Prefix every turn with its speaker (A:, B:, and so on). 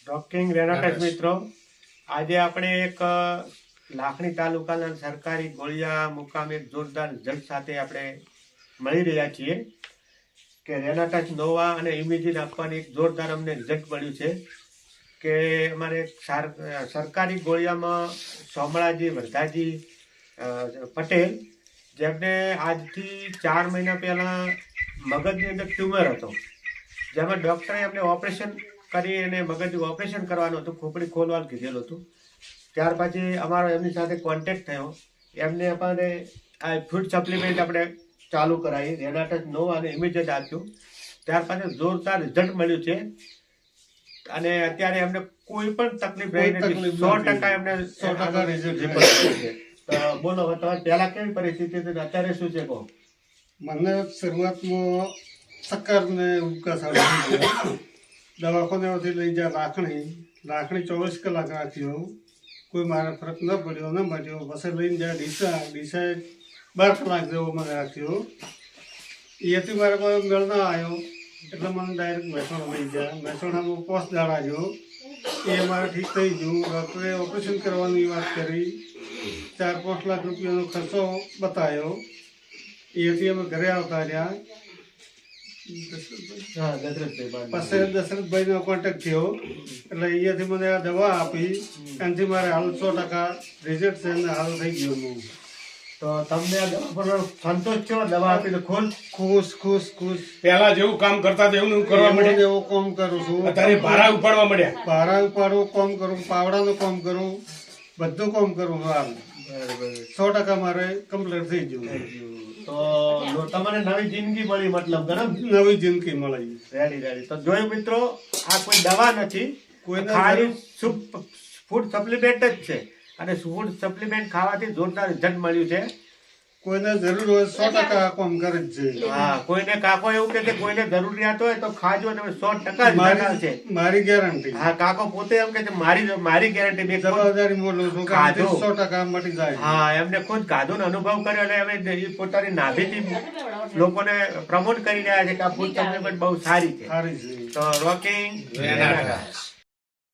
A: ડોક્ટિંગ રેનાટસ મિત્રો, આજે આપણે એક લાખણી તાલુકાના સરકારી ગોળિયા મુકામે એક જોરદાર રિઝલ્ટ સાથે આપણે મળી રહ્યા છીએ કે રેનાટસ નોવા અને ઇમેજિન આપવાની એક જોરદાર અમને રિઝલ્ટ મળ્યું છે કે અમારે સરકારી ગોળિયામાં સોમળાજી વરદાજી પટેલ, જેમને આજથી 4 મહિના પહેલાં મગજની અંદર ટ્યુમર હતો, જેમાં ડૉક્ટરે એમને ઓપરેશન કરી અને મગજનું ઓપરેશન કરવાનું હતું, ખોપડી ખોલવાનું કીધેલું હતું. ત્યાર પછી અમારો એમની સાથે કોન્ટેક્ટ થયો. એમને આપણે આ ફૂડ સપ્લિમેન્ટ આપણે ચાલુ કરાવી, રેનાટસ નોવા અને ઇમેજિન આપ્યું. ત્યાર પછી જોરદાર રિઝલ્ટ મળ્યું છે અને અત્યારે એમને કોઈ પણ તકલીફ રહી નથી. 100% એમને 100% રિઝલ્ટ છે. તો બોલો, તમારે પહેલા કેવી પરિસ્થિતિ હતી, અત્યારે શું છે કહો?
B: મને શરૂઆતમાં ચક્કર ને ઉબકા આવે, દવાખાનેથી લઈ જાય રાખણી 24 કલાક રાખ્યો, કોઈ મારે ફરક ન પડ્યો ન મળ્યો. પછી લઈને જાય ડીસા 12 કલાક જેવો મને રાખ્યો. એથી મારે કોઈ મેળ ના આવ્યો એટલે મને ડાયરેક્ટ મહેસાણા લઈ જાય. મહેસાણામાં 5 દાડા ગયો, એ મારે ઠીક થઈ ગયું. ડૉક્ટરે ઓપરેશન કરવાની વાત કરી, 4-5 લાખ રૂપિયાનો ખર્ચો બતાવ્યો. એથી અમે ઘરે આવતા રહ્યા. પછી દશરથભાઈનો કોન્ટેક્ટ થયો એટલે અહીંયાથી મને આ દવા આપી. એનાથી મારે હાલ 100% રિઝલ્ટ છે અને હાલ થઈ ગયો હું.
A: તો તમને આ દવા પર સંતોષ છો? દવા આપી તો
B: ખુશ.
C: પહેલા જેવું કામ કરતા હતા એવું કરવા મળ્યા.
B: એવું કામ કરું છું.
C: અત્યારે ભારા ઉપાડવા મળ્યા.
B: ભારા ઉપાડવું કામ કરું, પાવડાનું કામ કરું, બધું કામ કરું. હાલ 100% મારે કમ્પ્લીટ થઈ ગયું.
A: તો તમને નવી જિંદગી મળી, મતલબ ગરમ
B: નવી જિંદગી મળી.
A: રેડી. તો જોયું મિત્રો, આ કોઈ દવા નથી, ખાલી ફૂડ સપ્લિમેન્ટ જ છે અને ફૂડ સપ્લિમેન્ટ ખાવાથી જોરદાર રિઝલ્ટ મળ્યું છે.
B: કોઈને જરૂર હોય 100% કામ કરે જ છે.
A: હા, કોઈને કાકો એવું કે કોઈને જરૂરિયાત હોય તો ખાજો, તમે 100% છે
B: મારી ગેરંટી.
A: હા, કાકો પોતે એમ કે મારી ગેરંટી મેં
B: જવાબદારી બોલું છું કે 100% મટી જાય.
A: હા, એમને ખુદ ગાધોનો અનુભવ કર્યો અને અમે પોતાની નાભીથી લોકોને પ્રમોટ કરી રહ્યા છે કે આ ફૂડ સપ્લિમેન્ટ બહુ સારી છે.
B: સારી છે.
A: તો રોકિંગ